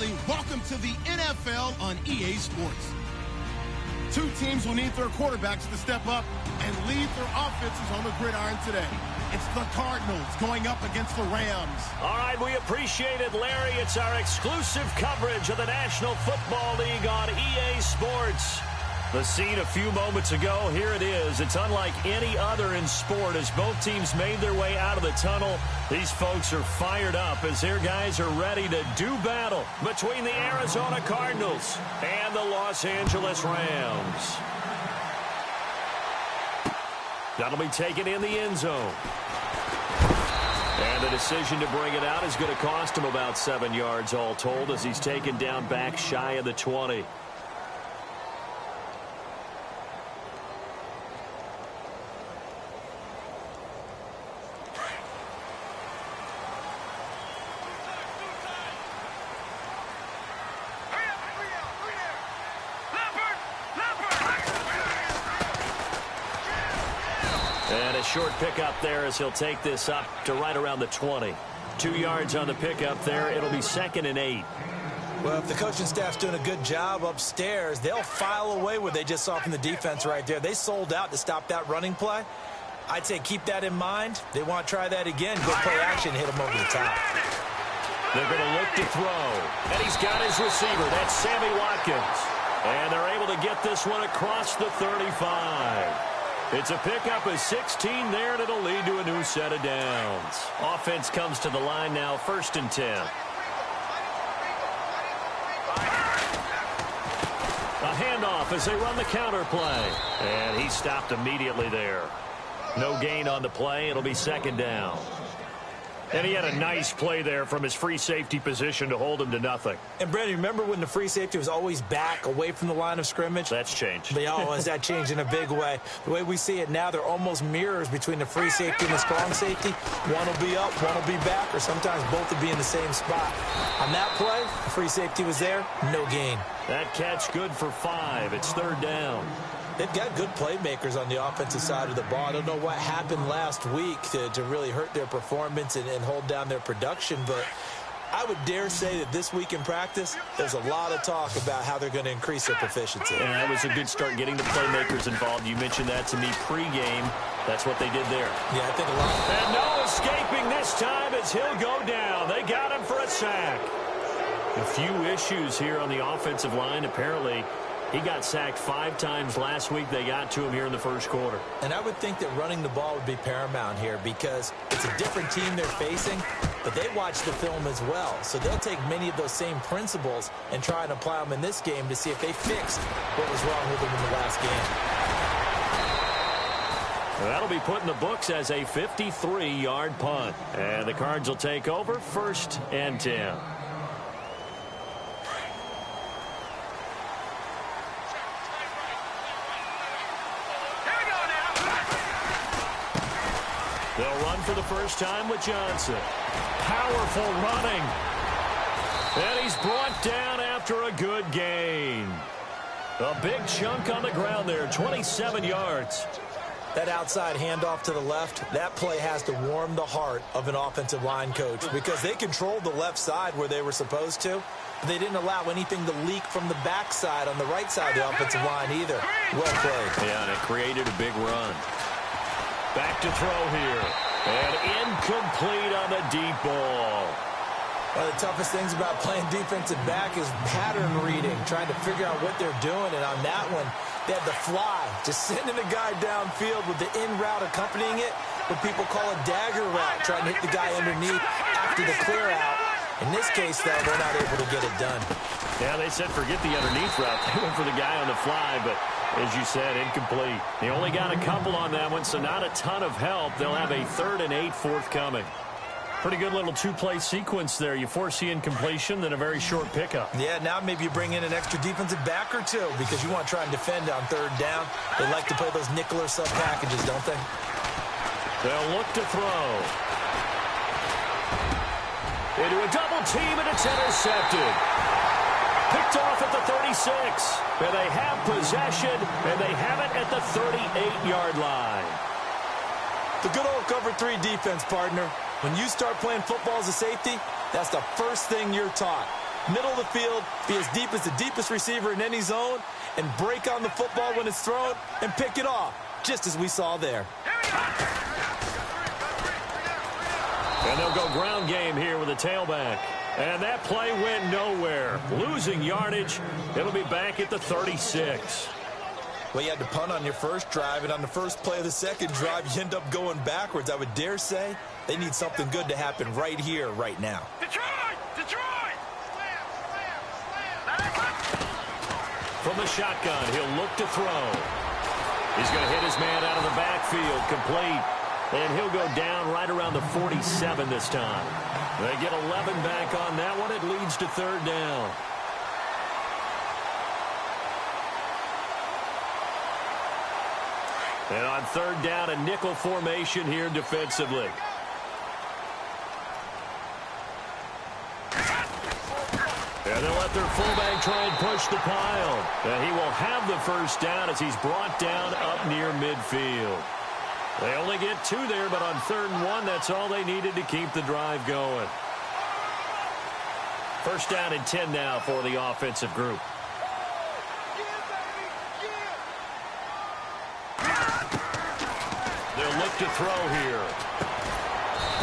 Bradley. Welcome to the NFL on EA Sports. Two teams will need their quarterbacks to step up and lead their offenses on the gridiron today. It's the Cardinals going up against the Rams. All right, we appreciate it, Larry. It's our exclusive coverage of the National Football League on EA Sports. The scene a few moments ago, here it is. It's unlike any other in sport as both teams made their way out of the tunnel. These folks are fired up as their guys are ready to do battle between the Arizona Cardinals and the Los Angeles Rams. That'll be taken in the end zone. And the decision to bring it out is going to cost him about 7 yards all told as he's taken down back shy of the 20. And a short pickup there as he'll take this up to right around the 20. 2 yards on the pickup there. It'll be 2nd and 8. Well, if the coaching staff's doing a good job upstairs, they'll file away what they just saw from the defense right there. They sold out to stop that running play. I'd say keep that in mind. They want to try that again. Go play action, hit him over the top. They're going to look to throw. And he's got his receiver. That's Sammy Watkins. And they're able to get this one across the 35. It's a pickup of 16 there, and it'll lead to a new set of downs. Offense comes to the line now, 1st and 10. A handoff as they run the counter play. And he stopped immediately there. No gain on the play. It'll be 2nd down. And he had a nice play there from his free safety position to hold him to nothing. And, Brandon, remember when the free safety was always back away from the line of scrimmage? That's changed. But, has that changed in a big way? The way we see it now, they're almost mirrors between the free safety and the strong safety. One will be up, one will be back, or sometimes both will be in the same spot. On that play, the free safety was there, no gain. That catch good for 5. It's 3rd down. They've got good playmakers on the offensive side of the ball. I don't know what happened last week to really hurt their performance and hold down their production, but I would dare say that this week in practice, there's a lot of talk about how they're going to increase their proficiency. And that was a good start getting the playmakers involved. You mentioned that to me pregame. That's what they did there. Yeah, I think a lot. And no escaping this time as he'll go down. They got him for a sack. A few issues here on the offensive line. Apparently, he got sacked 5 times last week. They got to him here in the first quarter. And I would think that running the ball would be paramount here because it's a different team they're facing, but they watch the film as well. So they'll take many of those same principles and try and apply them in this game to see if they fixed what was wrong with them in the last game. That'll be put in the books as a 53-yard punt. And the Cards will take over 1st and 10. They'll run for the first time with Johnson. Powerful running. And he's brought down after a good gain. A big chunk on the ground there, 27 yards. That outside handoff to the left, that play has to warm the heart of an offensive line coach because they controlled the left side where they were supposed to. But they didn't allow anything to leak from the backside on the right side of the offensive line either. Well played. Yeah, and it created a big run. Back to throw here. And incomplete on the deep ball. One of the toughest things about playing defensive back is pattern reading, trying to figure out what they're doing. And on that one, they had the fly, just sending a guy downfield with the in route accompanying it, what people call a dagger route, trying to hit the guy underneath after the clear out. In this case, though, they're not able to get it done. Yeah, they said forget the underneath route. They went for the guy on the fly, but as you said, incomplete. They only got a couple on that one, so not a ton of help. They'll have a 3rd and 8 forthcoming. Pretty good little 2-play sequence there. You force the incompletion, then a very short pickup. Yeah, now maybe you bring in an extra defensive back or two because you want to try and defend on 3rd down. They like to play those nickel or sub packages, don't they? They'll look to throw. Into a double team, and it's intercepted. Picked off at the 36. And they have possession, and they have it at the 38-yard line. The good old cover 3 defense, partner. When you start playing football as a safety, that's the first thing you're taught. middle of the field, be as deep as the deepest receiver in any zone, and break on the football when it's thrown and pick it off, just as we saw there. And they'll go ground game here with a tailback. And that play went nowhere. Losing yardage. It'll be back at the 36. Well, you had to punt on your first drive, and on the first play of the second drive, you end up going backwards. I would dare say they need something good to happen right here, right now. Detroit! Detroit! From the shotgun, he'll look to throw. He's going to hit his man out of the backfield, complete. And he'll go down right around the 47 this time. They get 11 back on that one. It leads to third down. And on third down, a nickel formation here defensively. And they'll let their fullback try and push the pile. And he will have the first down as he's brought down up near midfield. They only get 2 there, but on 3rd and 1, that's all they needed to keep the drive going. First down and 10 now for the offensive group. They'll look to throw here.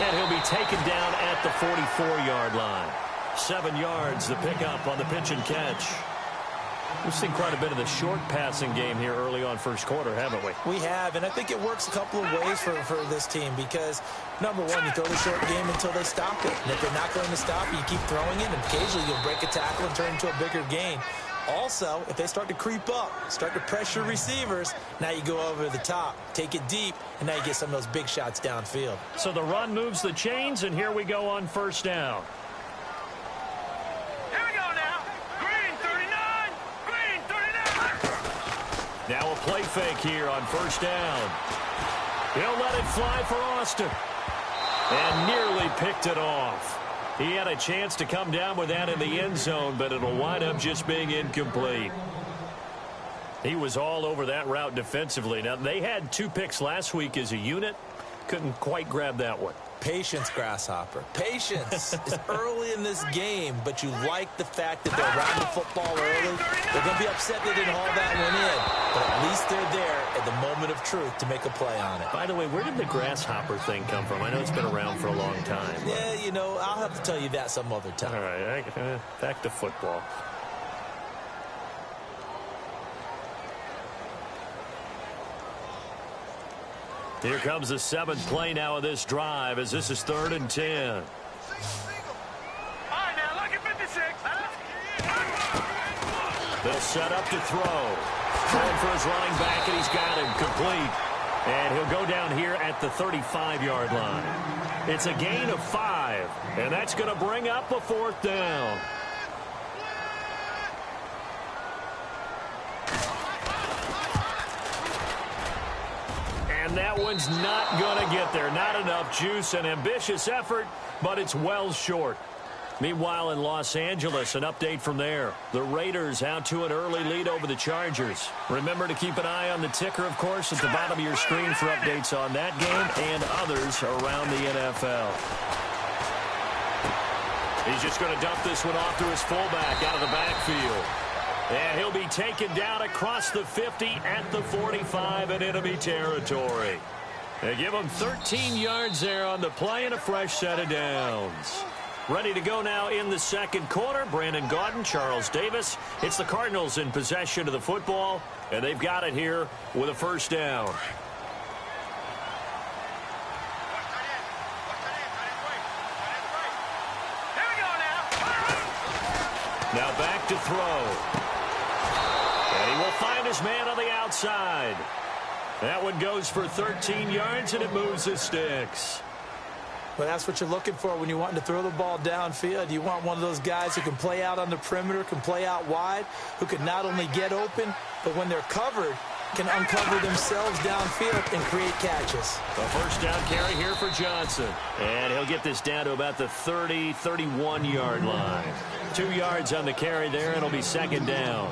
And he'll be taken down at the 44-yard line. 7 yards, the pickup on the pitch and catch. We've seen quite a bit of the short passing game here early on first quarter, haven't we? We have, and I think it works a couple of ways for this team because, number one, you throw the short game until they stop it. And if they're not going to stop it, you keep throwing it, and occasionally you'll break a tackle and turn into a bigger gain. Also, if they start to creep up, start to pressure receivers, now you go over the top, take it deep, and now you get some of those big shots downfield. So the run moves the chains, and here we go on first down. Now a play fake here on first down. He'll let it fly for Austin. And nearly picked it off. He had a chance to come down with that in the end zone, but it'll wind up just being incomplete. He was all over that route defensively. Now, they had 2 picks last week as a unit. Couldn't quite grab that one. Patience, Grasshopper. Patience. It's early in this game, but you like the fact that they're around the football early. They're going to be upset they didn't haul that one in, but at least they're there at the moment of truth to make a play on it. By the way, where did the Grasshopper thing come from? I know it's been around for a long time. Yeah, you know, I'll have to tell you that some other time. All right, back to football. Here comes the 7th play now of this drive as this is 3rd and 10. All right, now look at 56. They'll set up to throw. Throwing for his running back, and he's got him complete. And he'll go down here at the 35-yard line. It's a gain of 5, and that's going to bring up a 4th down. And that one's not going to get there. Not enough juice. An ambitious effort, but it's well short. Meanwhile, in Los Angeles, an update from there. The Raiders out to an early lead over the Chargers. Remember to keep an eye on the ticker, of course, at the bottom of your screen for updates on that game and others around the NFL. He's just going to dump this one off to his fullback out of the backfield. And he'll be taken down across the 50 at the 45 in enemy territory. They give him 13 yards there on the play and a fresh set of downs. Ready to go now in the second quarter. Brandon Gaudin, Charles Davis. It's the Cardinals in possession of the football, and they've got it here with a first down. Now back to throw. And he will find his man on the outside. That one goes for 13 yards, and it moves the sticks. Well, that's what you're looking for when you're wanting to throw the ball downfield. You want one of those guys who can play out on the perimeter, can play out wide, who can not only get open, but when they're covered, can uncover themselves downfield and create catches. A first down carry here for Johnson. And he'll get this down to about the 30, 31-yard line. 2 yards on the carry there, and it'll be second down.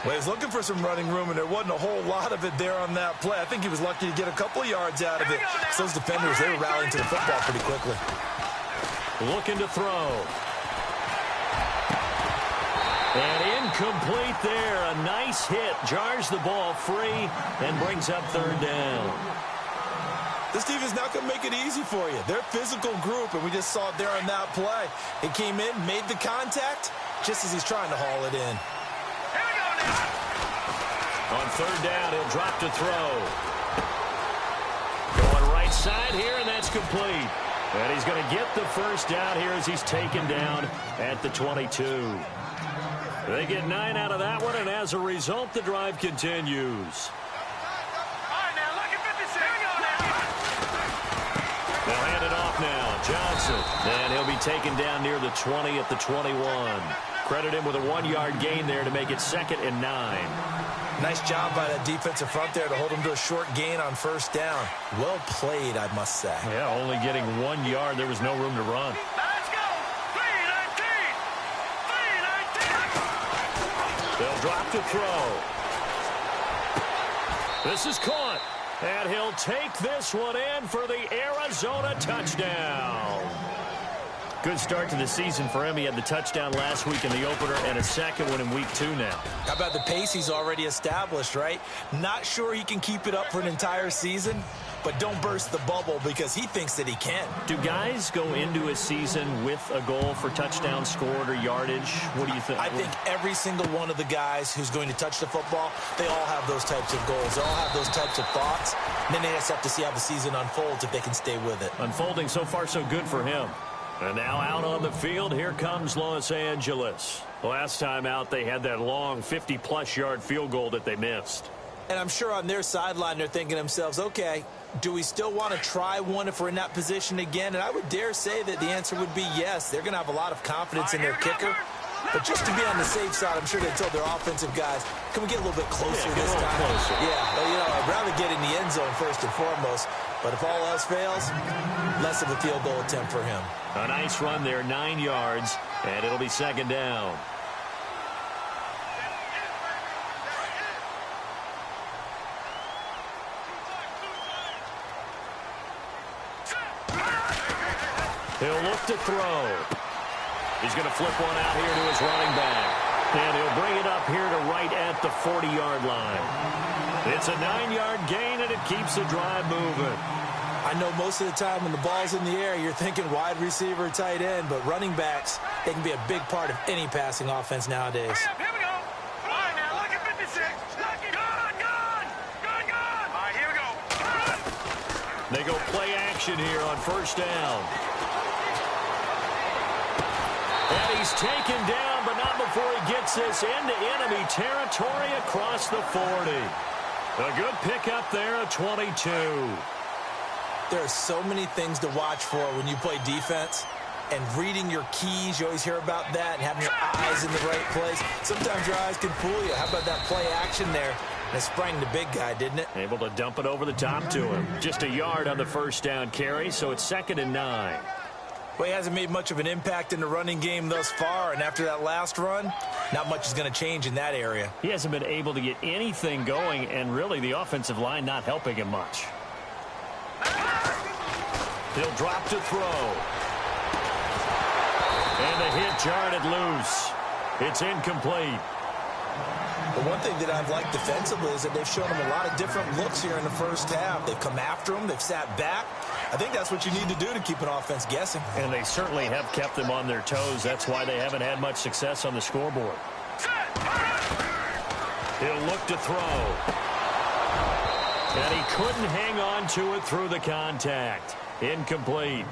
Well, he's looking for some running room, and there wasn't a whole lot of it there on that play. I think he was lucky to get a couple of yards out of it. So those defenders, they were rallying to the football pretty quickly. Looking to throw. And incomplete there. A nice hit. Jars the ball free and brings up third down. This team is not going to make it easy for you. They're a physical group, and we just saw it there on that play. He came in, made the contact, just as he's trying to haul it in. Here we go now. On third down, he'll drop to throw. Going right side here, and that's complete. And he's going to get the first down here as he's taken down at the 22. They get 9 out of that one, and as a result, the drive continues. They'll hand it off now. Johnson. And he'll be taken down near the 20 at the 21. Credit him with a 1-yard gain there to make it 2nd and 9. Nice job by that defensive front there to hold him to a short gain on first down. Well played, I must say. Yeah, only getting 1 yard. There was no room to run. Let's go. 3-19. 3-19. They'll drop to throw. This is caught. And he'll take this one in for the Arizona touchdown. Good start to the season for him. He had the touchdown last week in the opener and a second one in week 2 now. How about the pace he's already established, right? Not sure he can keep it up for an entire season, but don't burst the bubble because he thinks that he can. Do guys go into a season with a goal for touchdown scored or yardage? What do you think? I think every single one of the guys who's going to touch the football, they all have those types of goals. They all have those types of thoughts. And then they just have to see how the season unfolds if they can stay with it. Unfolding so far so good for him. And now out on the field, here comes Los Angeles. Last time out, they had that long 50-plus yard field goal that they missed. And I'm sure on their sideline, they're thinking to themselves, okay, do we still want to try one if we're in that position again? And I would dare say that the answer would be yes. They're going to have a lot of confidence in their kicker. But just to be on the safe side, I'm sure they told their offensive guys, can we get a little bit closer this time? Closer. Yeah, well, you know, I'd rather get in the end zone first and foremost. But if all else fails, less of a field goal attempt for him. A nice run there, 9 yards, and it'll be 2nd down. He'll look to throw. He's going to flip one out here to his running back. And he'll bring it up here to right at the 40-yard line. It's a 9-yard gain, and it keeps the drive moving. I know most of the time when the ball's in the air, you're thinking wide receiver, tight end, but running backs, they can be a big part of any passing offense nowadays. Here we go. All right, now, look at 56. Look at gone. All right, here we go. They go play action here on first down. And he's taken down, but not before he gets this into enemy territory across the 40. A good pickup there at 22. There are so many things to watch for when you play defense. And reading your keys, you always hear about that, and having your eyes in the right place. Sometimes your eyes can fool you. How about that play action there? And it sprang the big guy, didn't it? Able to dump it over the top to him. Just a yard on the first down carry, so it's 2nd and 9. Well, he hasn't made much of an impact in the running game thus far, and after that last run, not much is going to change in that area. He hasn't been able to get anything going, and really the offensive line not helping him much. He'll drop to throw. And the hit jarred it loose. It's incomplete. The one thing that I've liked defensively is that they've shown him a lot of different looks here in the first half. They've come after him. They've sat back. I think that's what you need to do to keep an offense guessing. And they certainly have kept them on their toes. That's why they haven't had much success on the scoreboard. He'll look to throw. And he couldn't hang on to it through the contact. Incomplete.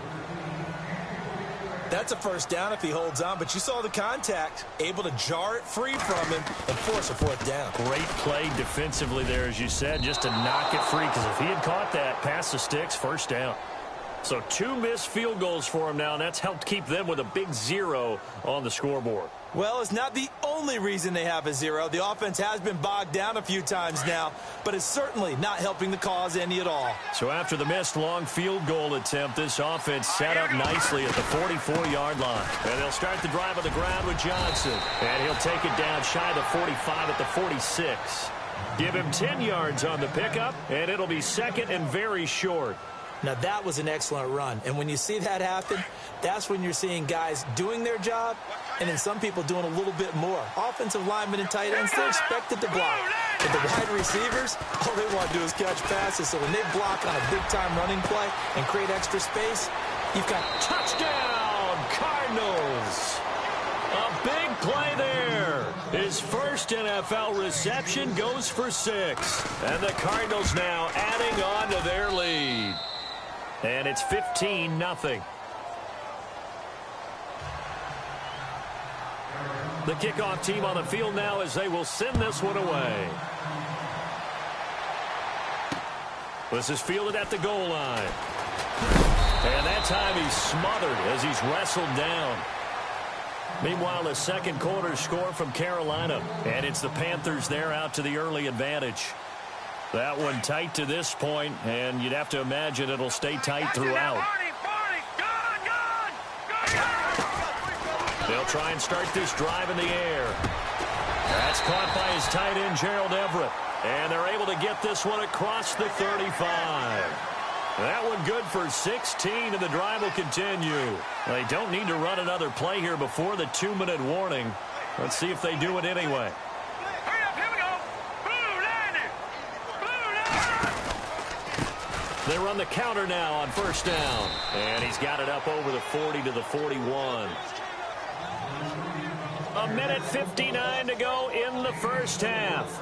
That's a first down if he holds on, but you saw the contact, able to jar it free from him and force a 4th down. Great play defensively there, as you said, just to knock it free, because if he had caught that, past the sticks, first down. So 2 missed field goals for him now, and that's helped keep them with a big 0 on the scoreboard. Well, it's not the only reason they have a 0. The offense has been bogged down a few times now, but it's certainly not helping the cause any at all. So after the missed long field goal attempt, this offense set up nicely at the 44-yard line. And they'll start the drive on the ground with Johnson. And he'll take it down shy of the 45 at the 46. Give him 10 yards on the pickup, and it'll be 2nd and very short. Now, that was an excellent run. And when you see that happen, that's when you're seeing guys doing their job and then some people doing a little bit more. Offensive linemen and tight ends, they're expected to block. But the wide receivers, all they want to do is catch passes. So when they block on a big-time running play and create extra space, you've got touchdown, Cardinals. A big play there. His first NFL reception goes for 6. And the Cardinals now adding on to their lead. And it's 15-0. The kickoff team on the field now as they will send this one away. This is fielded at the goal line. And that time he's smothered as he's wrestled down. Meanwhile, the second quarter score from Carolina. And it's the Panthers there out to the early advantage. That one tight to this point, and you'd have to imagine it'll stay tight throughout. They'll try and start this drive in the air. That's caught by his tight end, Gerald Everett. And they're able to get this one across the 35. That one good for 16, and the drive will continue. They don't need to run another play here before the 2-minute warning. Let's see if they do it anyway. They run the counter now on first down. And he's got it up over the 40 to the 41. A minute 59 to go in the first half.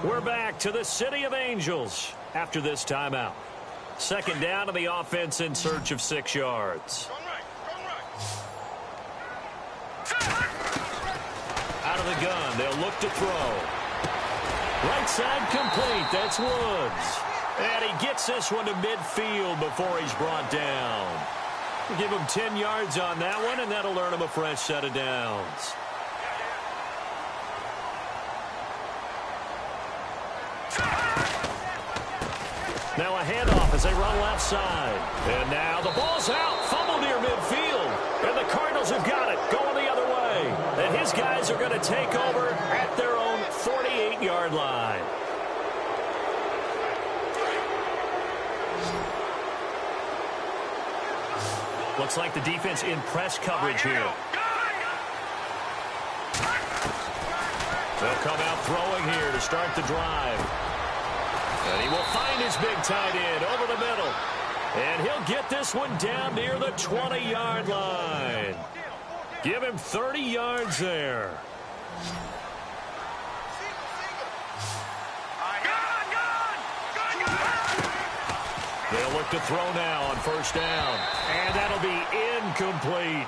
We're back to the City of Angels after this timeout. Second down to the offense in search of 6 yards. Out of the gun, they'll look to throw. Right side complete, that's Woods. And he gets this one to midfield before he's brought down. We'll give him 10 yards on that one, and that'll earn him a fresh set of downs. Now a handoff as they run left side. And now the ball's out. Fumble near midfield. And the Cardinals have got it. Going the other way. And his guys are going to take over at their own 48-yard line. Looks like the defense in press coverage here. They'll come out throwing here to start the drive. And he will find his big tight end over the middle. And he'll get this one down near the 20-yard line. Give him 30 yards there. They'll look to throw now on first down. And that'll be incomplete.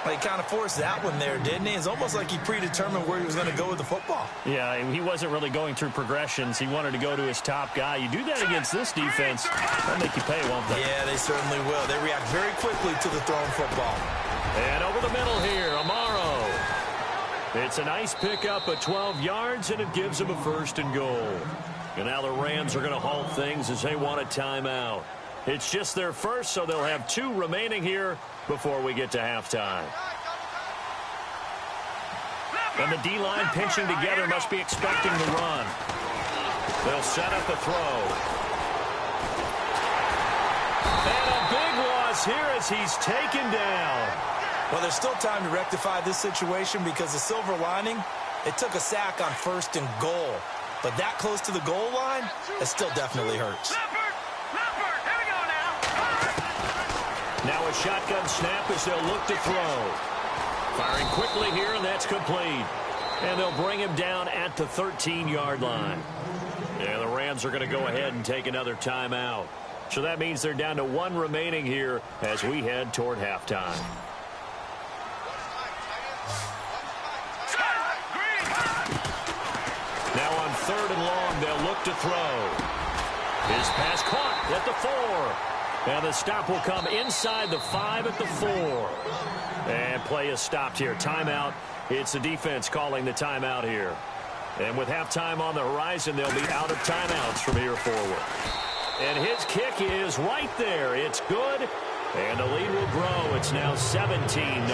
Well, he kind of forced that one there, didn't he? It's almost like he predetermined where he was going to go with the football. Yeah, he wasn't really going through progressions. He wanted to go to his top guy. You do that against this defense, they'll make you pay, won't they? Yeah, they certainly will. They react very quickly to the thrown football. And over the middle here, Amaro. It's a nice pickup of 12 yards, and it gives him a 1st and goal. And now the Rams are going to halt things as they want a timeout. It's just their first, so they'll have 2 remaining here before we get to halftime. And the D-line pinching together must be expecting the run. They'll set up the throw. And a big loss here as he's taken down. Well, there's still time to rectify this situation because the silver lining, it took a sack on 1st and goal. But that close to the goal line, it still definitely hurts. Now a shotgun snap as they'll look to throw. Firing quickly here, and that's complete. And they'll bring him down at the 13-yard line. Yeah, the Rams are going to go ahead and take another timeout. So that means they're down to 1 remaining here as we head toward halftime. Now on 3rd and long, they'll look to throw. His pass caught at the 4. And the stop will come inside the 5 at the 4. And play is stopped here. Timeout. It's the defense calling the timeout here. And with halftime on the horizon, they'll be out of timeouts from here forward. And his kick is right there. It's good. And the lead will grow. It's now 17-0.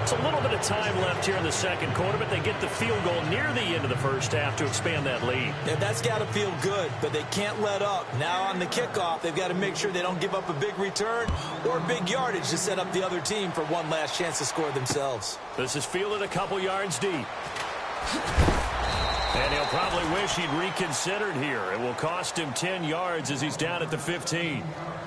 It's a little bit of time left here in the second quarter, but they get the field goal near the end of the first half to expand that lead. Yeah, that's got to feel good, but they can't let up. Now on the kickoff, they've got to make sure they don't give up a big return or big yardage to set up the other team for one last chance to score themselves. This is fielded a couple yards deep. And he'll probably wish he'd reconsidered here. It will cost him 10 yards as he's down at the 15.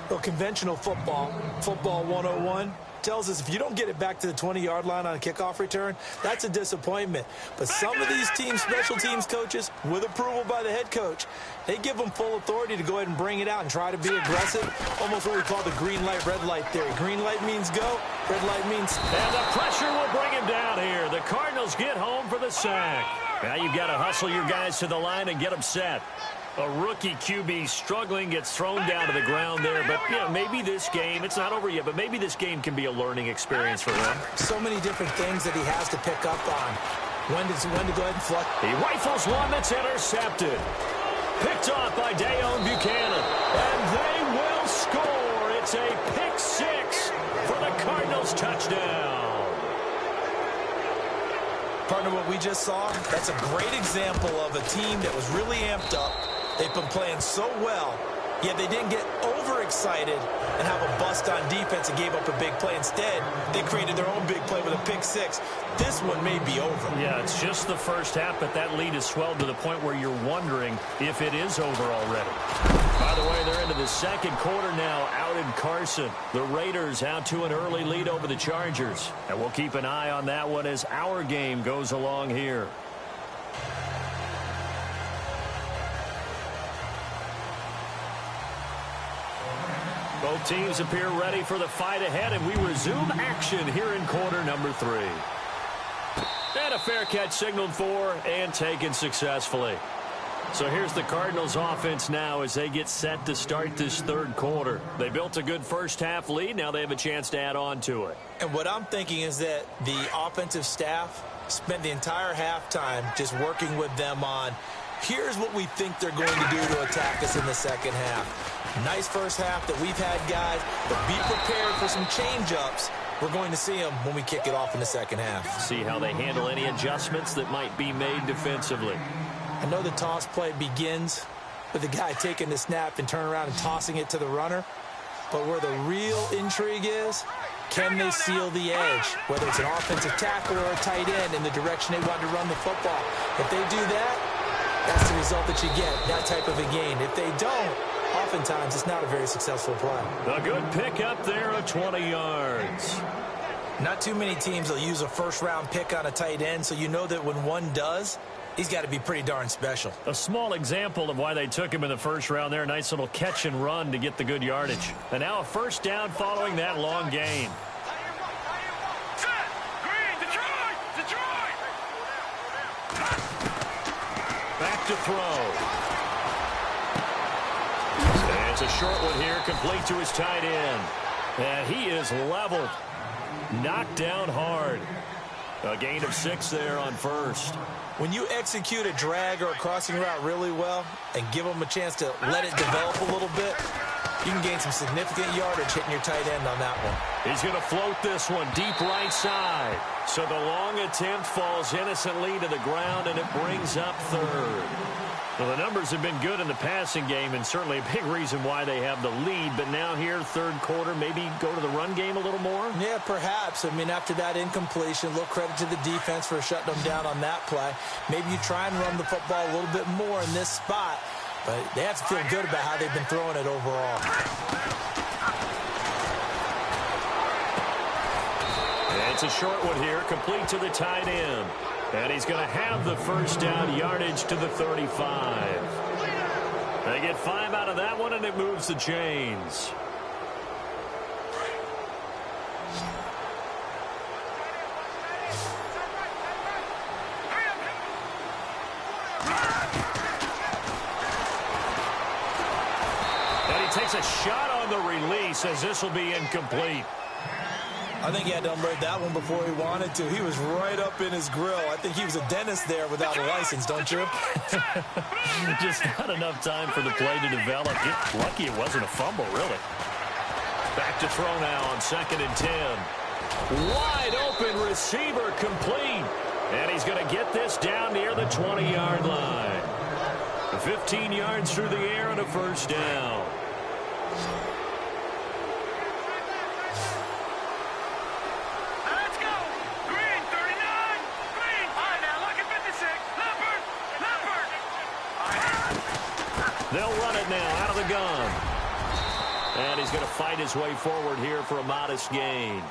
Well, conventional football 101, tells us if you don't get it back to the 20-yard line on a kickoff return, that's a disappointment. But some of these teams, special teams coaches, with approval by the head coach, they give them full authority to go ahead and bring it out and try to be aggressive, almost what we call the green light, red light theory. Green light means go, red light means... And the pressure will bring him down here. The Cardinals get home for the sack. Now you've got to hustle your guys to the line and get them set. A rookie QB struggling, gets thrown down to the ground there. But, you know, maybe this game, it's not over yet, but maybe this game can be a learning experience for him. So many different things that he has to pick up on. When to go ahead and flush. He rifles one that's intercepted. Picked off by Dayon Buchanan. And they will score. It's a pick six for the Cardinals touchdown. Partner, what we just saw, that's a great example of a team that was really amped up. They've been playing so well, yet they didn't get overexcited and have a bust on defense and gave up a big play. Instead, they created their own big play with a pick six. This one may be over. Yeah, it's just the first half, but that lead has swelled to the point where you're wondering if it is over already. By the way, they're into the second quarter now out in Carson. The Raiders out to an early lead over the Chargers. And we'll keep an eye on that one as our game goes along here. Both teams appear ready for the fight ahead, and we resume action here in quarter number 3. And a fair catch signaled for and taken successfully. So here's the Cardinals offense now as they get set to start this third quarter. They built a good first half lead. Now they have a chance to add on to it. And what I'm thinking is that the offensive staff spent the entire halftime just working with them on, here's what we think they're going to do to attack us in the second half. Nice first half that we've had, guys, but be prepared for some change-ups. We're going to see them when we kick it off in the second half. See how they handle any adjustments that might be made defensively. I know the toss play begins with the guy taking the snap and turning around and tossing it to the runner. But where the real intrigue is, can they seal the edge? Whether it's an offensive tackle or a tight end in the direction they want to run the football. If they do that, that's the result that you get, that type of a gain. If they don't, oftentimes it's not a very successful play. A good pickup there of 20 yards. Not too many teams will use a first-round pick on a tight end, so you know that when one does, he's got to be pretty darn special. A small example of why they took him in the first round there. Nice little catch and run to get the good yardage. And now a first down following that long gain. Back to throw. And it's a short one here, complete to his tight end. And he is leveled. Knocked down hard. A gain of 6 there on first. When you execute a drag or a crossing route really well and give them a chance to let it develop a little bit, you can gain some significant yardage hitting your tight end on that one. He's going to float this one deep right side. So the long attempt falls innocently to the ground, and it brings up third. Well, the numbers have been good in the passing game, and certainly a big reason why they have the lead. But now here, third quarter, maybe go to the run game a little more? Yeah, perhaps. I mean, after that incompletion, a little credit to the defense for shutting them down on that play. Maybe you try and run the football a little bit more in this spot. But they have to feel good about how they've been throwing it overall. It's a short one here, complete to the tight end. And he's going to have the first down yardage to the 35. They get 5 out of that one, and it moves the chains. And he takes a shot on the release as this will be incomplete. I think he had to unload that one before he wanted to. He was right up in his grill. I think he was a dentist there without a license, don't you? Just not enough time for the play to develop. Lucky it wasn't a fumble, really. Back to throw now on 2nd and 10. Wide open open receiver complete. And he's going to get this down near the 20-yard line. 15 yards through the air and a first down. Let's go. Green, 39. Green. All right, now look at 56. Leopard. They'll run it now out of the gun. And he's going to fight his way forward here for a modest gain.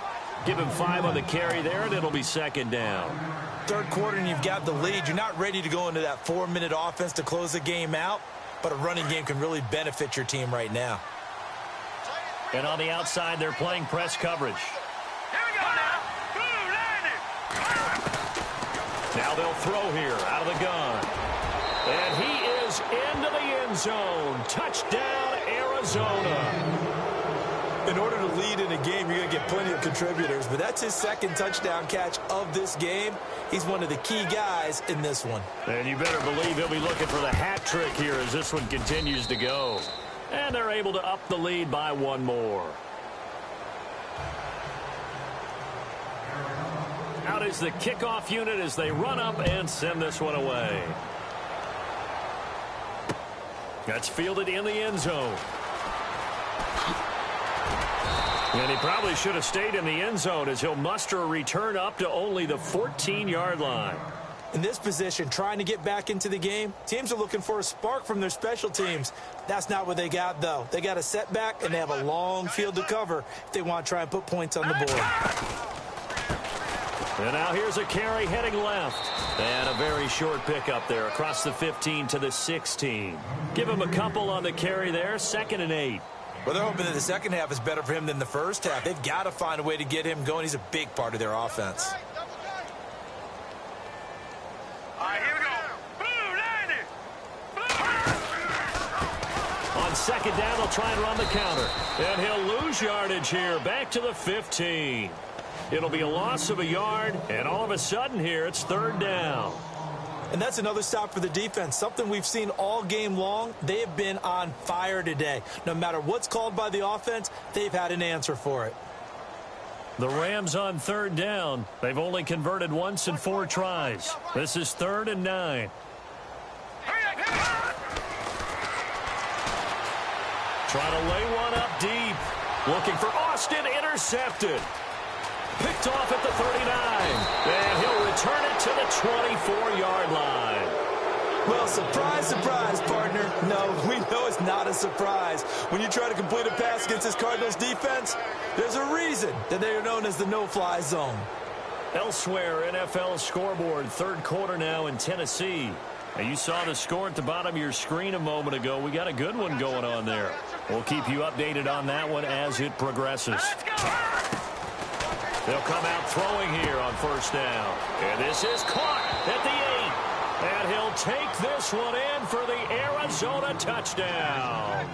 Give him 5 on the carry there, and it'll be second down. Third quarter, and you've got the lead. You're not ready to go into that 4-minute offense to close the game out, but a running game can really benefit your team right now. And on the outside, they're playing press coverage. Here we go now. Blue landed. Now they'll throw here out of the gun. And he is into the end zone. Touchdown, Arizona. In order to lead in a game, you're going to get plenty of contributors, but that's his second touchdown catch of this game. He's one of the key guys in this one. And you better believe he'll be looking for the hat trick here as this one continues to go. And they're able to up the lead by 1 more. Out is the kickoff unit as they run up and send this one away. That's fielded in the end zone. And he probably should have stayed in the end zone as he'll muster a return up to only the 14-yard line. In this position, trying to get back into the game, teams are looking for a spark from their special teams. That's not what they got, though. They got a setback, and they have a long field to cover if they want to try and put points on the board. And now here's a carry heading left. And a very short pickup there across the 15 to the 16. Give him a couple on the carry there, 2nd and 8. Well, they're hoping that the second half is better for him than the first half. They've got to find a way to get him going. He's a big part of their offense. All right, here we go. Blue landed. On second down, they'll try and run the counter. And he'll lose yardage here, back to the 15. It'll be a loss of a yard, and all of a sudden here, it's 3rd down. And that's another stop for the defense, something we've seen all game long. They have been on fire today. No matter what's called by the offense, they've had an answer for it. The Rams on 3rd down. They've only converted once in 4 tries. This is 3rd and 9. Trying to lay one up deep. Looking for Austin, intercepted. Picked off at the 39. And he'll return it to the 24-yard line. Well, surprise, surprise, partner. No, we know it's not a surprise. When you try to complete a pass against this Cardinals defense, there's a reason that they are known as the no-fly zone. Elsewhere, NFL scoreboard, 3rd quarter now in Tennessee. Now, you saw the score at the bottom of your screen a moment ago. We got a good one going on there. We'll keep you updated on that one as it progresses. They'll come out throwing here on 1st down. And this is caught at the 8. And he'll take this one in for the Arizona touchdown.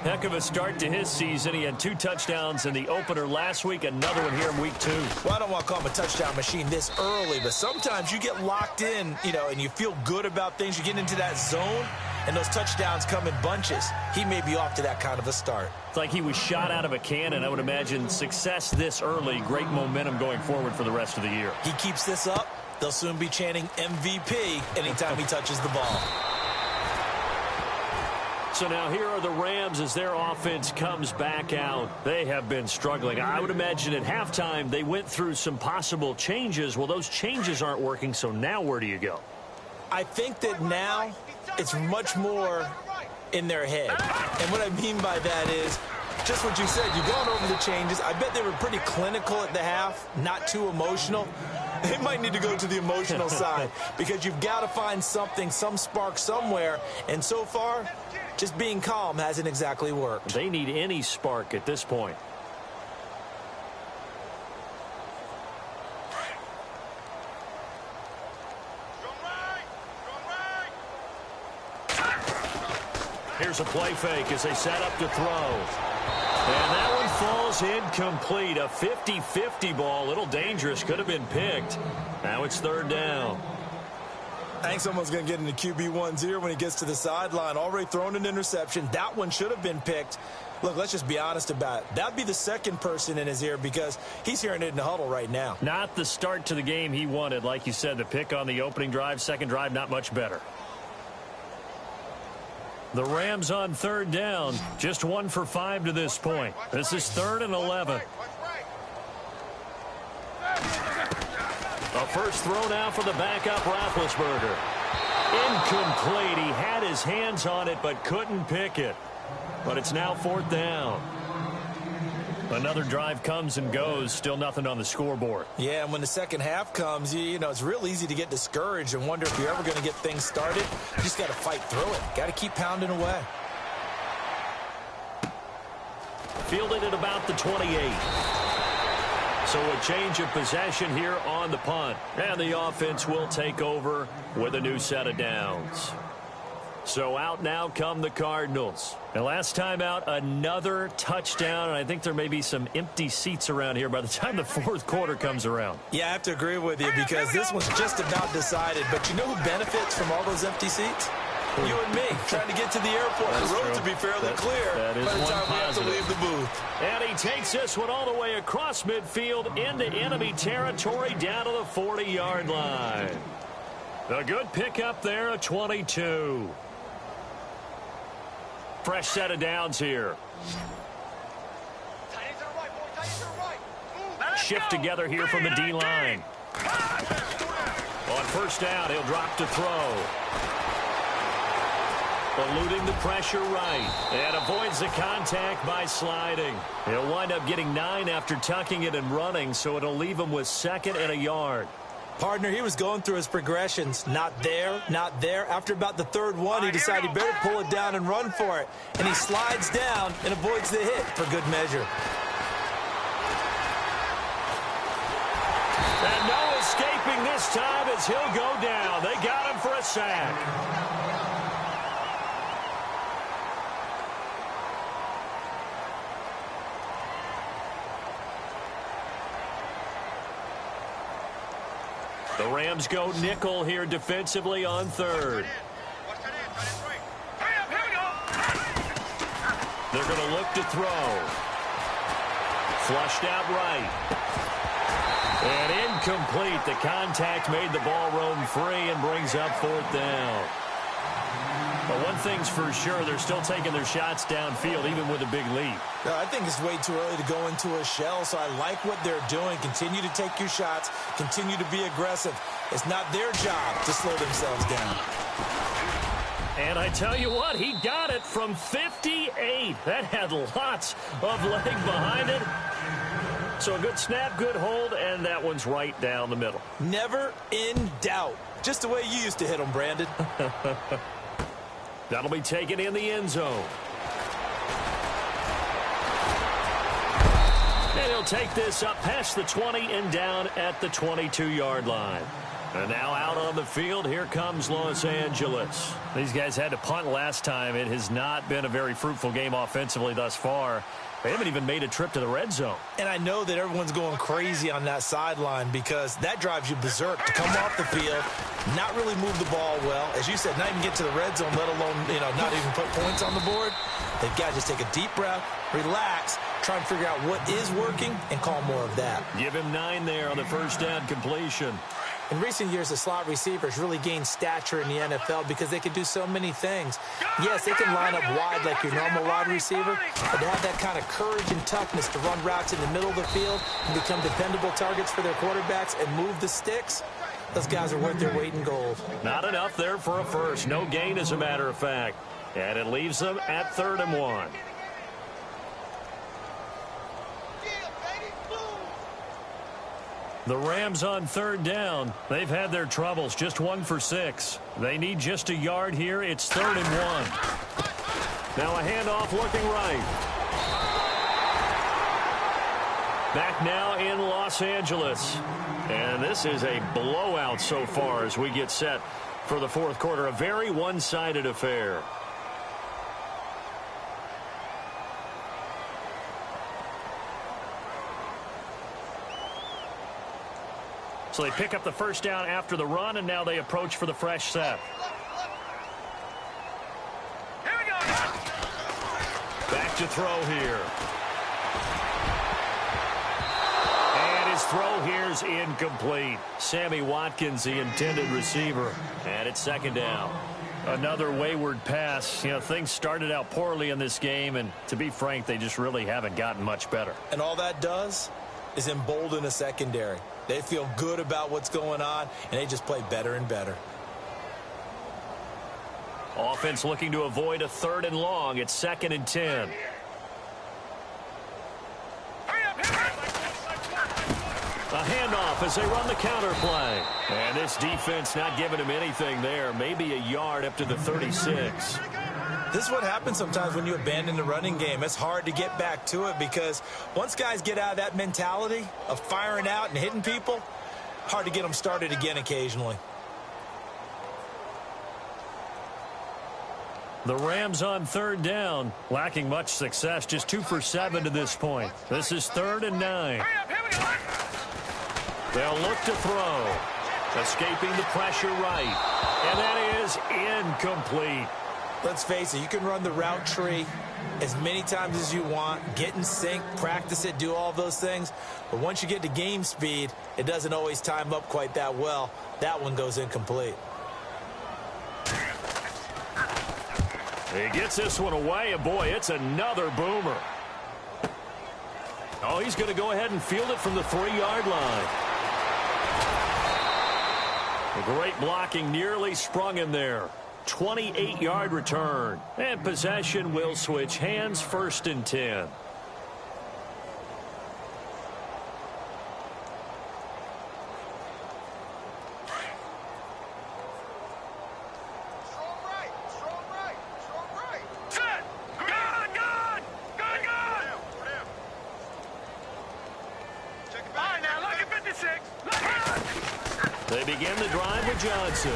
Heck of a start to his season. He had 2 touchdowns in the opener last week, another one here in week 2. Well, I don't want to call him a touchdown machine this early, but sometimes you get locked in, and you feel good about things. You get into that zone, and those touchdowns come in bunches. He may be off to that kind of a start. It's like he was shot out of a cannon. I would imagine success this early, great momentum going forward for the rest of the year. He keeps this up, they'll soon be chanting MVP anytime he touches the ball. So now here are the Rams as their offense comes back out. They have been struggling. I would imagine at halftime they went through some possible changes. Well, those changes aren't working, so now where do you go? I think that now it's much more in their head. And what I mean by that is just what you said. You've gone over the changes. I bet they were pretty clinical at the half, not too emotional. They might need to go to the emotional side because you've got to find something, some spark somewhere. And so far, just being calm hasn't exactly worked. They need any spark at this point. Here's a play fake as they set up to throw. And that one falls incomplete. A 50-50 ball. A little dangerous. Could have been picked. Now it's 3rd down. I think someone's going to get into QB1s here when he gets to the sideline. Already thrown an interception. That one should have been picked. Look, let's just be honest about it. That'd be the second person in his ear because he's hearing it in the huddle right now. Not the start to the game he wanted. Like you said, the pick on the opening drive, second drive, not much better. The Rams on third down, just 1 for 5 to this point. This is 3rd and 11. A first throw now for the backup Roethlisberger. Incomplete. He had his hands on it but couldn't pick it. But it's now 4th down. Another drive comes and goes. Still nothing on the scoreboard. Yeah, and when the second half comes, you know, it's real easy to get discouraged and wonder if you're ever going to get things started. You just got to fight through it. Got to keep pounding away. Fielded at about the 28. So a change of possession here on the punt. And the offense will take over with a new set of downs. So out now come the Cardinals. And last time out, another touchdown. And I think there may be some empty seats around here by the time the fourth quarter comes around. Yeah, I have to agree with you because this one's just about decided. But you know who benefits from all those empty seats? You and me, trying to get to the airport. That's the road true. to be fairly clear that is by the one time we have to positive. leave the booth. And he takes this one all the way across midfield into enemy territory down to the 40-yard line. A good pickup there, a 22. Fresh set of downs here. Shift together here from the D-line. On first down, he'll drop to throw. Eluding the pressure right. And avoids the contact by sliding. He'll wind up getting 9 after tucking it and running, so it'll leave him with 2nd and a yard. Partner, he was going through his progressions. Not there, not there. After about the 3rd one, he decided he better pull it down and run for it. And he slides down and avoids the hit for good measure. And no escaping this time as he'll go down. They got him for a sack. The Rams go nickel here defensively on 3rd. They're going to look to throw. Flushed out right. And incomplete. The contact made the ball roam free and brings up 4th down. But one thing's for sure, they're still taking their shots downfield, even with a big lead. No, I think it's way too early to go into a shell, so I like what they're doing. Continue to take your shots. Continue to be aggressive. It's not their job to slow themselves down. And I tell you what, he got it from 58. That had lots of leg behind it. So a good snap, good hold, and that one's right down the middle. Never in doubt. Just the way you used to hit them, Brandon. That'll be taken in the end zone. And he'll take this up past the 20 and down at the 22-yard line. And now out on the field, here comes Los Angeles. These guys had to punt last time. It has not been a very fruitful game offensively thus far. They haven't even made a trip to the red zone. And I know that everyone's going crazy on that sideline because that drives you berserk to come off the field, not really move the ball well. As you said, not even get to the red zone, let alone, not even put points on the board. They've got to just take a deep breath, relax, try and figure out what is working, and call more of that. Give him 9 there on the first down completion. In recent years, the slot receivers really gained stature in the NFL because they can do so many things. Yes, they can line up wide like your normal wide receiver, but to have that kind of courage and toughness to run routes in the middle of the field and become dependable targets for their quarterbacks and move the sticks, those guys are worth their weight in gold. Not enough there for a first. No gain, as a matter of fact. And it leaves them at 3rd and 1. The Rams on 3rd down. They've had their troubles. Just 1 for 6. They need just a yard here. It's 3rd and 1. Now a handoff looking right. Back now in Los Angeles. And this is a blowout so far as we get set for the fourth quarter. A very one-sided affair. So they pick up the first down after the run, and now they approach for the fresh set. Here we go. Back left to throw here. And his throw here's incomplete. Sammy Watkins, the intended receiver. And it's second down. Another wayward pass. You know, things started out poorly in this game, and to be frank, they just really haven't gotten much better. And all that does is embolden a secondary. They feel good about what's going on, and they just play better and better. Offense looking to avoid a 3rd and long. It's 2nd and 10. A handoff as they run the counter play. And this defense not giving him anything there. Maybe a yard up to the 36. This is what happens sometimes when you abandon the running game. It's hard to get back to it because once guys get out of that mentality of firing out and hitting people, hard to get them started again occasionally. The Rams on 3rd down, lacking much success, just 2 for 7 to this point. This is 3rd and 9. They'll look to throw. Escaping the pressure right. And that is incomplete. Let's face it, you can run the route tree as many times as you want, get in sync, practice it, do all those things. But once you get to game speed, it doesn't always time up quite that well. That one goes incomplete. He gets this one away, and boy, it's another boomer. Oh, he's going to go ahead and field it from the 3-yard line. The great blocking nearly sprung him there. 28-yard return. And possession will switch hands, 1st and 10. They begin the drive with Johnson.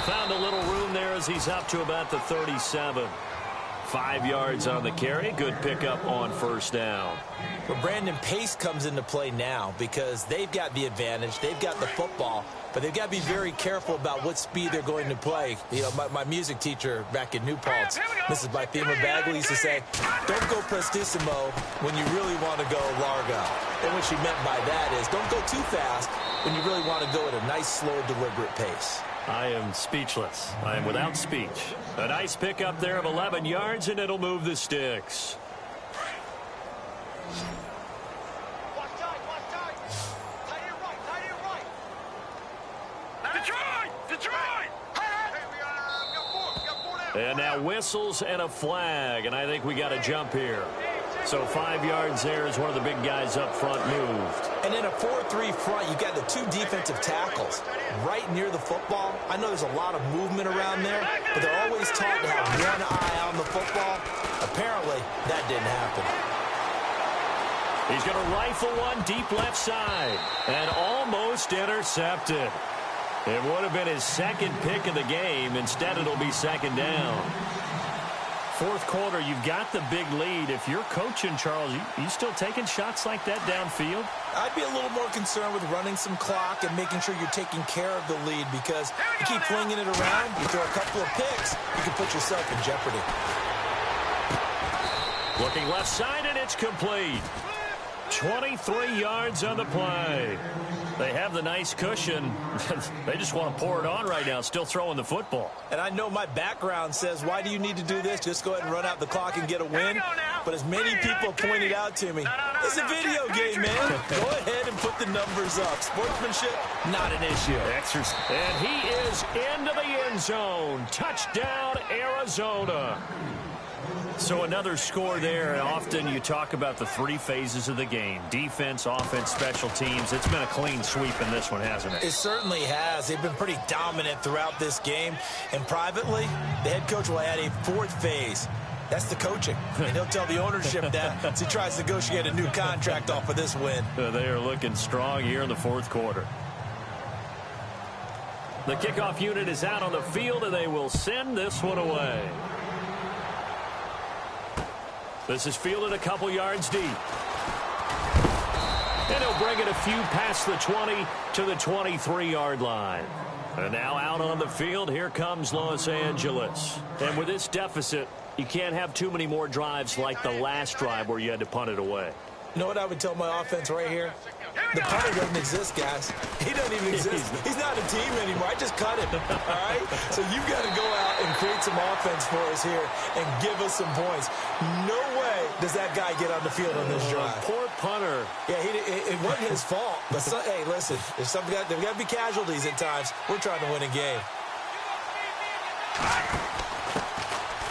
Found a little room there as he's up to about the 37. 5 yards on the carry. Good pickup on 1st down. Well, Brandon, pace comes into play now because they've got the advantage. They've got the football, but they've got to be very careful about what speed they're going to play. You know, my music teacher back in New Paltz, Mrs. Bythema Bagley, used to say, don't go prestissimo when you really want to go largo. And what she meant by that is don't go too fast when you really want to go at a nice, slow, deliberate pace. I am speechless. I am without speech. A nice pickup there of 11 yards, and it'll move the sticks. Watch tight, watch tight. Tight end right, tight end right. Detroit! Detroit! Hey, we got 4 down. And now whistles and a flag, and I think we got a jump here. So 5 yards there as one of the big guys up front moved. And in a 4-3 front, you've got the 2 defensive tackles right near the football. I know there's a lot of movement around there, but they're always taught to have one eye on the football. Apparently, that didn't happen. He's going to rifle one deep left side and almost intercepted. It would have been his 2nd pick of the game. Instead, it'll be 2nd down. 4th quarter, you've got the big lead. If you're coaching, Charles, you still taking shots like that downfield? I'd be a little more concerned with running some clock and making sure you're taking care of the lead because you keep flinging it around, you throw a couple of picks, you can put yourself in jeopardy. Looking left side, and it's complete. 23 yards on the play. They have the nice cushion. They just want to pour it on right now, still throwing the football. And I know my background says, why do you need to do this? Just go ahead and run out the clock and get a win. But as many people pointed out to me, it's a video game, man. Go ahead and put the numbers up. Sportsmanship, not an issue. And he is into the end zone. Touchdown, Arizona. So another score there, and often you talk about the 3 phases of the game. Defense, offense, special teams. It's been a clean sweep in this one, hasn't it? It certainly has. They've been pretty dominant throughout this game. And privately, the head coach will add a 4th phase. That's the coaching. And he'll tell the ownership that as he tries to negotiate a new contract off of this win. They are looking strong here in the 4th quarter. The kickoff unit is out on the field, and they will send this one away. This is fielded a couple yards deep. And he'll bring it a few past the 20 to the 23-yard line. And now out on the field, here comes Los Angeles. And with this deficit, You can't have too many more drives like the last drive where you had to punt it away. You know what I would tell my offense right here? The punter doesn't exist, guys. He doesn't even exist. He's not a team anymore. I just cut him, all right? So you've got to go out and create some offense for us here and give us some points. No way does that guy get on the field on this drive. Poor punter. Yeah, it wasn't his fault. But, hey, listen, there's got to be casualties at times. We're trying to win a game.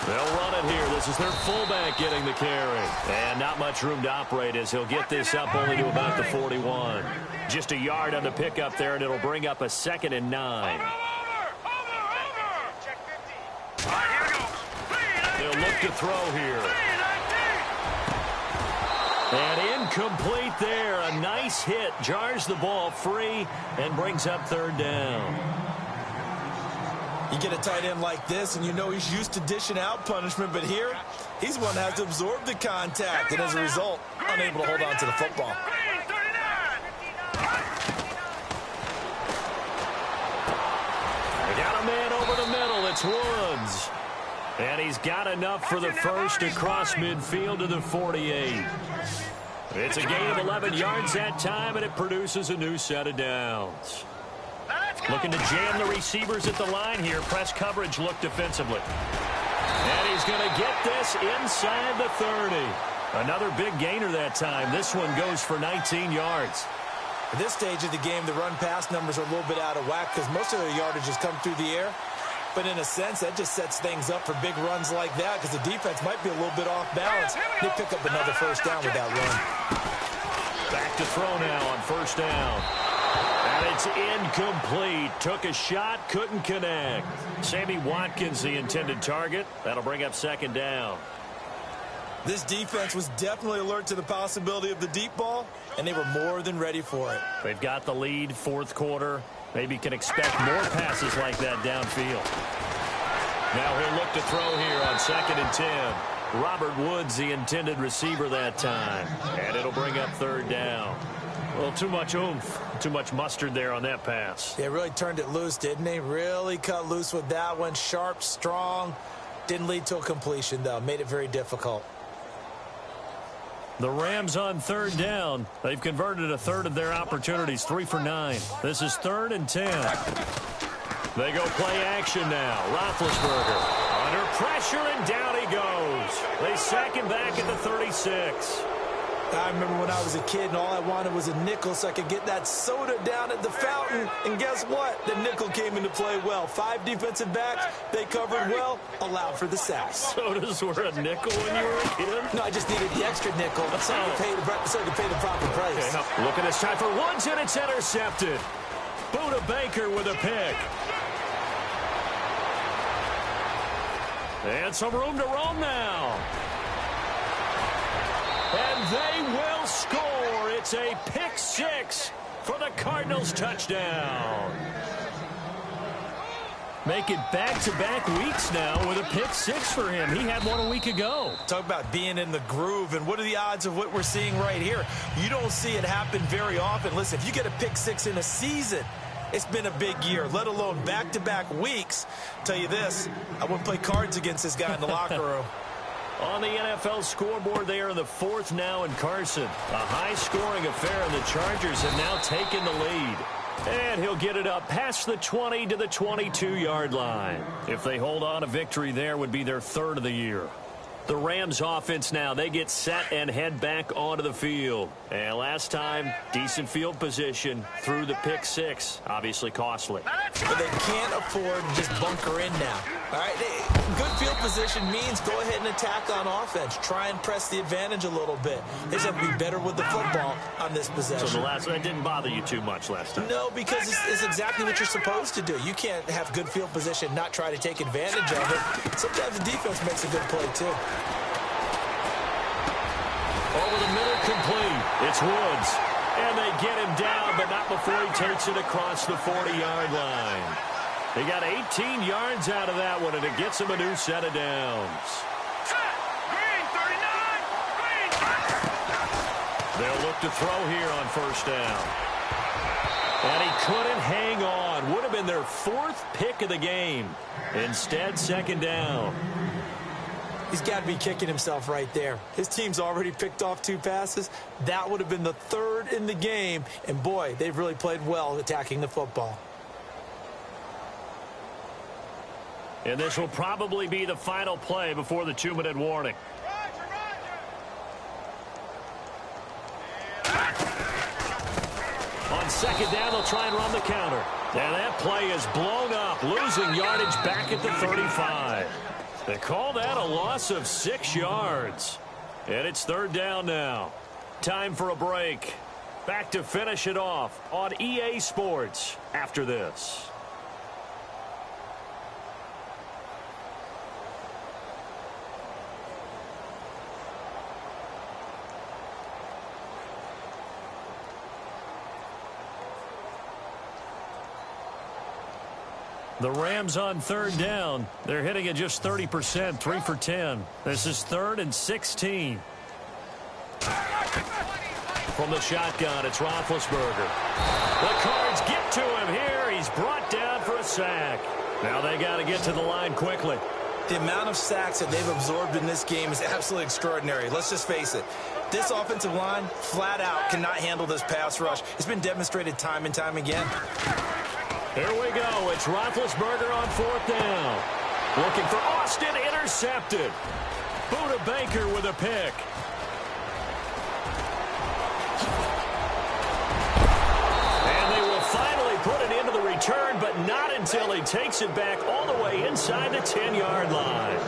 They'll run it here. This is their fullback getting the carry. And not much room to operate as he'll get this up only to about the 41. Just a yard on the pickup there, and it'll bring up a 2nd and 9. They'll look to throw here. And incomplete there. A nice hit. Jars the ball free and brings up 3rd down. You get a tight end like this, and you know he's used to dishing out punishment, but here, he's one that has to absorb the contact, and as a result, unable to hold on to the football. They got a man over the middle. It's Woods. And he's got enough for the first across midfield to the 48. It's a gain of 11 yards that time, and it produces a new set of downs. Looking to jam the receivers at the line here. Press coverage look defensively. And he's going to get this inside the 30. Another big gainer that time. This one goes for 19 yards. At this stage of the game, the run-pass numbers are a little bit out of whack because most of their yardage has come through the air. But in a sense, that just sets things up for big runs like that because the defense might be a little bit off balance. They pick up another first down with that run. Back to throw now on 1st down. And it's incomplete. Took a shot, couldn't connect. Sammy Watkins, the intended target. That'll bring up 2nd down. This defense was definitely alert to the possibility of the deep ball, and they were more than ready for it. They've got the lead, 4th quarter. Maybe can expect more passes like that downfield. Now he'll look to throw here on 2nd and 10. Robert Woods, the intended receiver that time. And it'll bring up 3rd down. Well, too much oomph, too much mustard there on that pass. They really turned it loose, didn't they? Really cut loose with that one. Sharp, strong. Didn't lead to a completion, though. Made it very difficult. The Rams on 3rd down. They've converted a 3rd of their opportunities, 3 for 9. This is 3rd and 10. They go play action now. Roethlisberger under pressure, and down he goes. They sack him back at the 36. I remember when I was a kid and all I wanted was a nickel so I could get that soda down at the fountain. And guess what? The nickel came into play well. 5 defensive backs. They covered well, allowed for the sacks. Sodas were a nickel when you were a kid? No, I just needed the extra nickel so I could pay the proper price. Okay, look at this time for Woods, and it's intercepted. Buda Baker with a pick. And some room to roam now. And they will score. It's a pick 6 for the Cardinals touchdown. Make it back-to-back weeks now with a pick 6 for him. He had one a week ago. Talk about being in the groove, and what are the odds of what we're seeing right here? You don't see it happen very often. Listen, if you get a pick 6 in a season, it's been a big year, let alone back-to-back weeks. Tell you this, I wouldn't play cards against this guy in the locker room. On the NFL scoreboard, they are in the 4th now in Carson. A high-scoring affair, and the Chargers have now taken the lead. And he'll get it up past the 20 to the 22-yard line. If they hold on, a victory there would be their 3rd of the year. The Rams offense now, they get set and head back onto the field. And last time, decent field position through the pick 6. Obviously costly. But they can't afford to just bunker in now. All right, good field position means go ahead and attack on offense. Try and press the advantage a little bit. They just have to be better with the football on this possession. So that didn't bother you too much last time? No, because it's exactly what you're supposed to do. You can't have good field position, not try to take advantage of it. Sometimes the defense makes a good play, too. Over the middle, complete. It's Woods. And they get him down, but not before he takes it across the 40-yard line. They got 18 yards out of that one, and it gets him a new set of downs. Green, 39. Green. They'll look to throw here on 1st down. And he couldn't hang on. Would have been their 4th pick of the game. Instead, 2nd down. He's got to be kicking himself right there. His team's already picked off 2 passes. That would have been the 3rd in the game. And, boy, they've really played well attacking the football. And this will probably be the final play before the 2-minute warning. On second down, they'll try and run the counter. And that play is blown up, losing yardage back at the 35. They call that a loss of 6 yards. And it's 3rd down now. Time for a break. Back to finish it off on EA Sports after this. The Rams on 3rd down. They're hitting at just 30%, 3 for 10. This is 3rd and 16. From the shotgun, it's Roethlisberger. The Cards get to him here. He's brought down for a sack. Now they got to get to the line quickly. The amount of sacks that they've absorbed in this game is absolutely extraordinary. Let's just face it. This offensive line, flat out, cannot handle this pass rush. It's been demonstrated time and time again. Here we go. It's Roethlisberger on 4th down. Looking for Austin, intercepted. Buda Baker with a pick. And they will finally put it into the return, but not until he takes it back all the way inside the 10-yard line.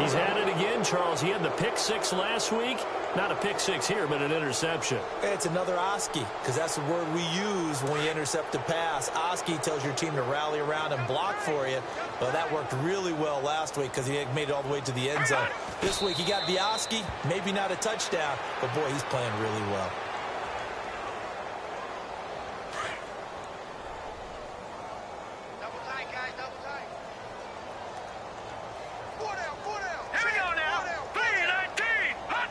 He's had it again, Charles. He had the pick 6 last week. Not a pick 6 here, but an interception. It's another Oski, because that's the word we use when you intercept a pass. Oski tells your team to rally around and block for you. Well, that worked really well last week because he made it all the way to the end zone. This week, he got the Oski, maybe not a touchdown, but, boy, he's playing really well. Double tight, guys, double tight. 4 down, 4 down. Here we go now. 3-19. Hot.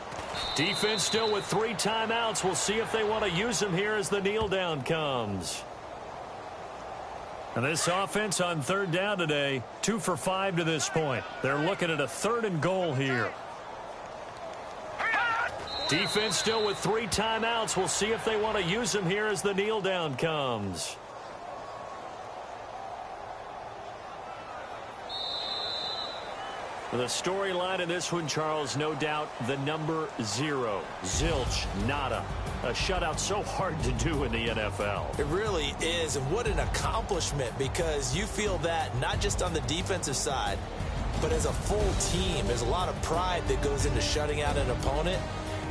Defense still with 3 timeouts. We'll see if they want to use them here as the kneel down comes. And this offense on 3rd down today, 2 for 5 to this point. They're looking at a 3rd and goal here. Defense still with 3 timeouts. We'll see if they want to use them here as the kneel down comes. The storyline in this one, Charles, no doubt the number 0. Zilch, nada. A shutout so hard to do in the NFL. It really is, and what an accomplishment, because you feel that not just on the defensive side, but as a full team. There's a lot of pride that goes into shutting out an opponent.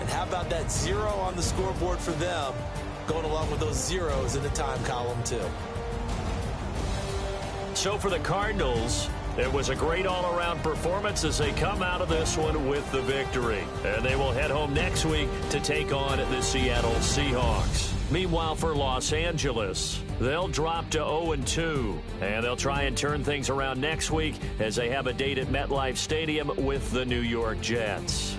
And how about that 0 on the scoreboard for them, going along with those zeros in the time column, too. So for the Cardinals, it was a great all-around performance as they come out of this one with the victory. And they will head home next week to take on the Seattle Seahawks. Meanwhile, for Los Angeles, they'll drop to 0-2. And they'll try and turn things around next week as they have a date at MetLife Stadium with the New York Jets.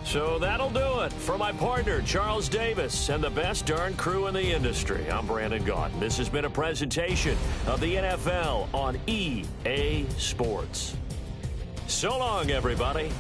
So that'll do it. For my partner, Charles Davis, and the best darn crew in the industry, I'm Brandon Gaudin. This has been a presentation of the NFL on EA Sports. So long, everybody.